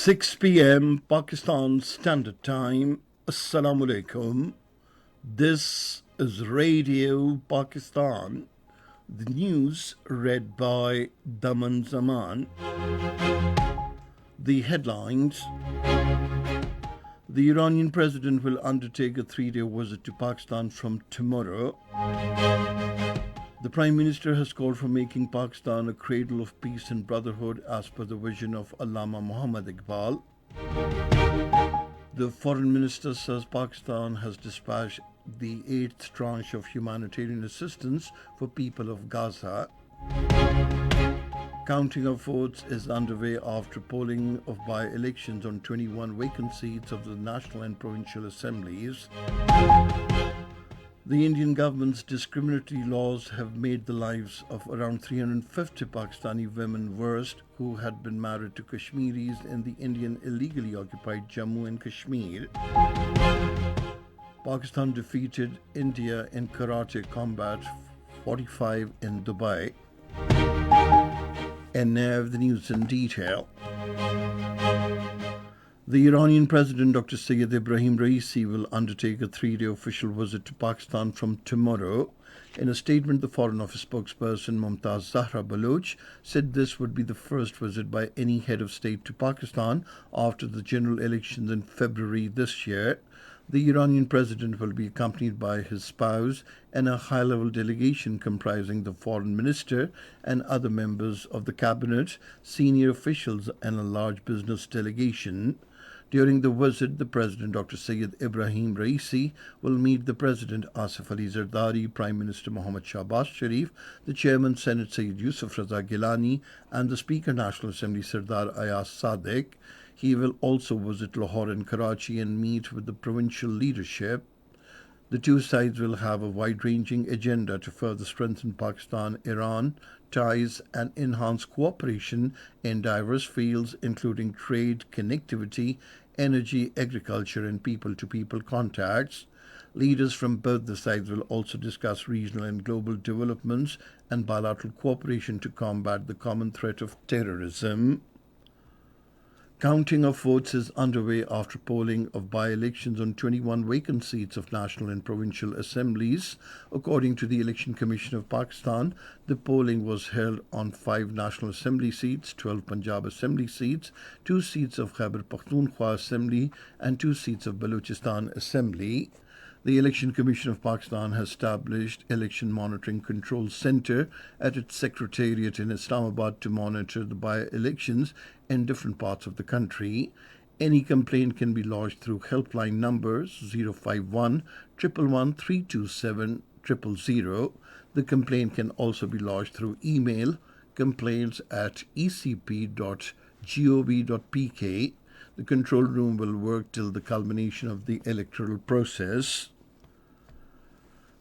6 p.m. Pakistan Standard Time. Assalamu alaikum. This is Radio Pakistan. The news read by Daman Zaman. The headlines. The Iranian president will undertake a 3-day visit to Pakistan from tomorrow. The Prime Minister has called for making Pakistan a cradle of peace and brotherhood as per the vision of Allama Muhammad Iqbal. The Foreign Minister says Pakistan has dispatched the 8th tranche of humanitarian assistance for people of Gaza. Counting of votes is underway after polling of by-elections on 21 vacant seats of the national and provincial assemblies. The Indian government's discriminatory laws have made the lives of around 350 Pakistani women worse who had been married to Kashmiris in the Indian illegally occupied Jammu and Kashmir. Pakistan defeated India in Karate Combat 45 in Dubai. And now the news in detail. The Iranian President Dr. Sayyid Ibrahim Raisi will undertake a 3-day official visit to Pakistan from tomorrow. In a statement, the Foreign Office spokesperson Mumtaz Zahra Baloch said this would be the first visit by any head of state to Pakistan after the general elections in February this year. The Iranian president will be accompanied by his spouse and a high-level delegation comprising the foreign minister and other members of the cabinet, senior officials, and a large business delegation. During the visit, the President, Dr. Sayyid Ibrahim Raisi, will meet the President Asif Ali Zardari, Prime Minister Mohammad Shahbaz Sharif, the Chairman Senate Sayyid Yusuf Raza Gilani, and the Speaker National Assembly Sardar Ayaz Sadiq. He will also visit Lahore and Karachi and meet with the provincial leadership. The two sides will have a wide-ranging agenda to further strengthen Pakistan-Iran ties and enhance cooperation in diverse fields including trade, connectivity, energy, agriculture, and people-to-people contacts. Leaders from both the sides will also discuss regional and global developments and bilateral cooperation to combat the common threat of terrorism. Counting of votes is underway after polling of by-elections on 21 vacant seats of national and provincial assemblies. According to the Election Commission of Pakistan, the polling was held on 5 National Assembly seats, 12 Punjab Assembly seats, 2 seats of Khyber Pakhtunkhwa Assembly, and 2 seats of Balochistan Assembly. The Election Commission of Pakistan has established Election Monitoring Control Centre at its secretariat in Islamabad to monitor the by-elections in different parts of the country. Any complaint can be lodged through helpline numbers 051 111 327 000. The complaint can also be lodged through email complaints@ecp.gov.pk. The control room will work till the culmination of the electoral process.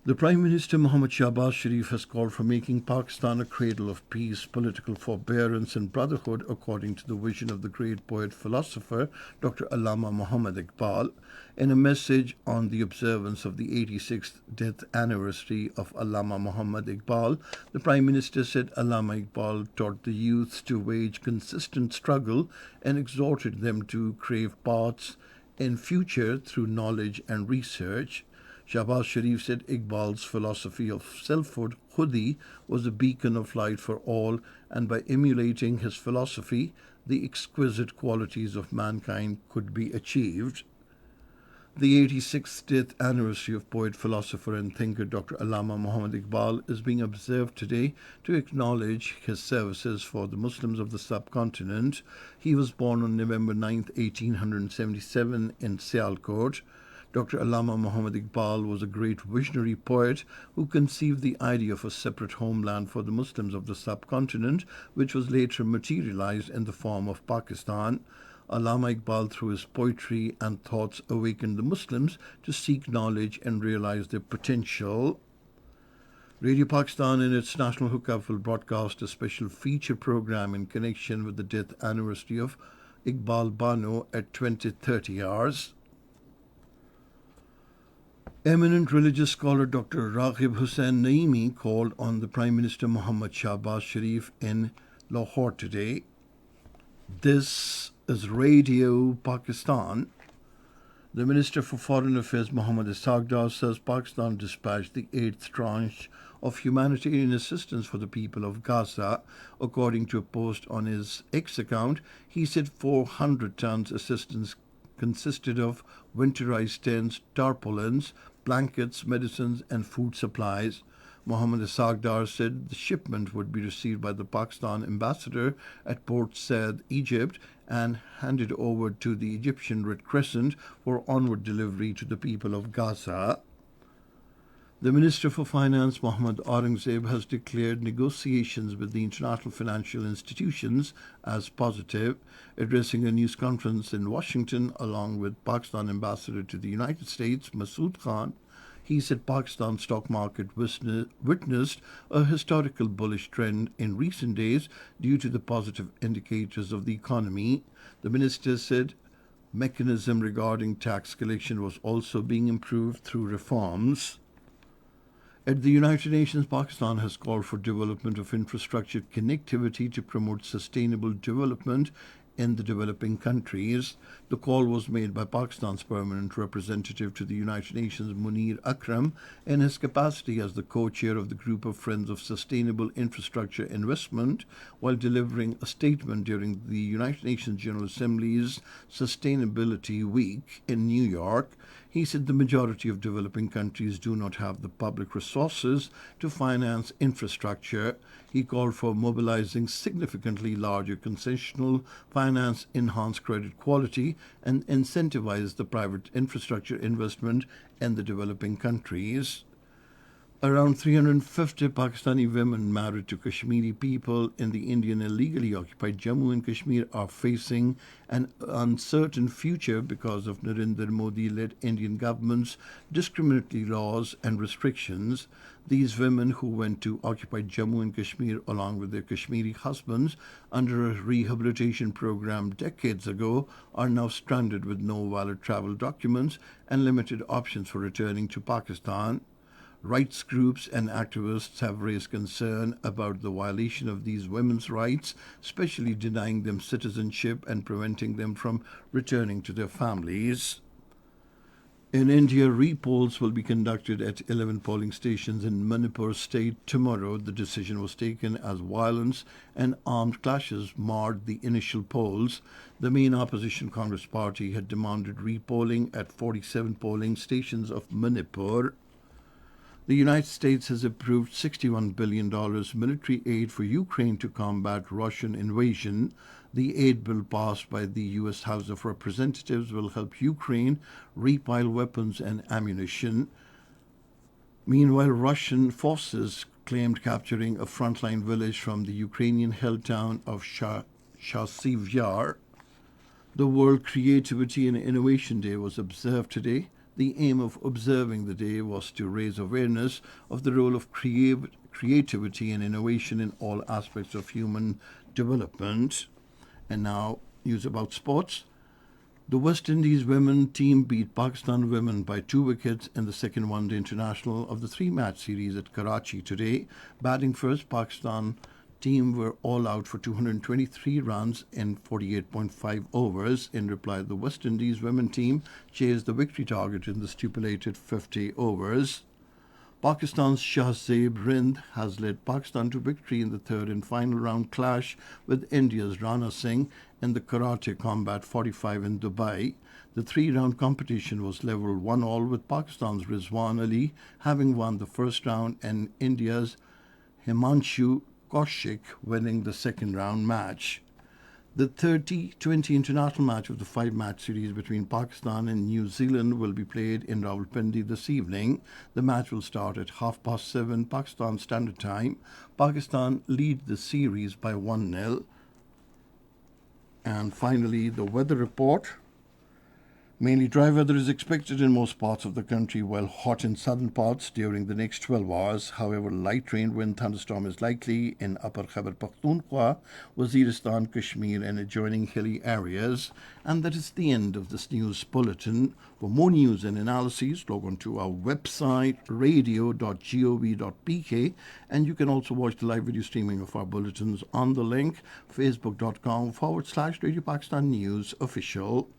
The Prime Minister Mohammad Shahbaz Sharif has called for making Pakistan a cradle of peace, political forbearance and brotherhood according to the vision of the great poet-philosopher Dr. Allama Muhammad Iqbal. In a message on the observance of the 86th death anniversary of Allama Muhammad Iqbal, the Prime Minister said Allama Iqbal taught the youth to wage consistent struggle and exhorted them to crave paths in future through knowledge and research. Shahbaz Sharif said Iqbal's philosophy of selfhood, khudi, was a beacon of light for all, and by emulating his philosophy, the exquisite qualities of mankind could be achieved. The 86th death anniversary of poet, philosopher and thinker Dr. Allama Muhammad Iqbal is being observed today to acknowledge his services for the Muslims of the subcontinent. He was born on November 9, 1877 in Sialkot. Dr. Allama Muhammad Iqbal was a great visionary poet who conceived the idea of a separate homeland for the Muslims of the subcontinent, which was later materialized in the form of Pakistan. Allama Iqbal, through his poetry and thoughts, awakened the Muslims to seek knowledge and realize their potential. Radio Pakistan in its National Hookup will broadcast a special feature program in connection with the death anniversary of Iqbal Bano at 20:30 hours. Eminent religious scholar Dr. Raghib Hussain Naimi called on the Prime Minister Mohammad Shahbaz Sharif in Lahore today. This is Radio Pakistan. The Minister for Foreign Affairs, Mohammad Isagdar, says Pakistan dispatched the eighth tranche of humanitarian assistance for the people of Gaza. According to a post on his X account, he said 400 tons assistance consisted of winterized tents, tarpaulins, blankets, medicines, and food supplies. Mohammad Isagdar said the shipment would be received by the Pakistan ambassador at Port Said, Egypt, and handed over to the Egyptian Red Crescent for onward delivery to the people of Gaza. The Minister for Finance, Mohammad Aurangzeb, has declared negotiations with the international financial institutions as positive. Addressing a news conference in Washington along with Pakistan Ambassador to the United States, Masood Khan, he said Pakistan's stock market witnessed a historical bullish trend in recent days due to the positive indicators of the economy. The minister said mechanism regarding tax collection was also being improved through reforms. At the United Nations, Pakistan has called for development of infrastructure connectivity to promote sustainable development in the developing countries. The call was made by Pakistan's permanent representative to the United Nations, Munir Akram, in his capacity as the co-chair of the Group of Friends of Sustainable Infrastructure Investment, while delivering a statement during the United Nations General Assembly's Sustainability Week in New York. He said the majority of developing countries do not have the public resources to finance infrastructure. He called for mobilizing significantly larger concessional finance, enhance credit quality, and incentivize the private infrastructure investment in the developing countries. Around 350 Pakistani women married to Kashmiri people in the Indian illegally occupied Jammu and Kashmir are facing an uncertain future because of Narendra Modi-led Indian government's discriminatory laws and restrictions. These women, who went to occupied Jammu and Kashmir along with their Kashmiri husbands under a rehabilitation program decades ago, are now stranded with no valid travel documents and limited options for returning to Pakistan. Rights groups and activists have raised concern about the violation of these women's rights, especially denying them citizenship and preventing them from returning to their families. In India, repolls will be conducted at 11 polling stations in Manipur state tomorrow. The decision was taken as violence and armed clashes marred the initial polls. The main opposition Congress party had demanded repolling at 47 polling stations of Manipur. The United States has approved $61 billion military aid for Ukraine to combat Russian invasion. The aid bill passed by the U.S. House of Representatives will help Ukraine repile weapons and ammunition. Meanwhile, Russian forces claimed capturing a frontline village from the Ukrainian-held town of Chasiv Yar. The World Creativity and Innovation Day was observed today. The aim of observing the day was to raise awareness of the role of creativity and innovation in all aspects of human development. And now, news about sports. The West Indies women team beat Pakistan women by 2 wickets in the second one-day international of the 3-match series at Karachi today. Batting first, Pakistan team were all out for 223 runs in 48.5 overs. In reply, the West Indies women team chased the victory target in the stipulated 50 overs. Pakistan's Shahzeb Rind has led Pakistan to victory in the third and final round clash with India's Rana Singh in the Karate Combat 45 in Dubai. The 3-round competition was level 1-1 with Pakistan's Rizwan Ali having won the first round and India's Himanshu Kaushik winning the second round match. The 30-20 international match of the 5-match series between Pakistan and New Zealand will be played in Rawalpindi this evening. The match will start at 7:30 Pakistan Standard Time. Pakistan lead the series by 1-0. And finally, the weather report. Mainly dry weather is expected in most parts of the country, while hot in southern parts during the next 12 hours. However, light rain wind thunderstorm is likely in Upper Khyber Pakhtunkhwa, Waziristan, Kashmir, and adjoining hilly areas. And that is the end of this news bulletin. For more news and analyses, log on to our website radio.gov.pk, and you can also watch the live video streaming of our bulletins on the link facebook.com/Radio Pakistan News Official.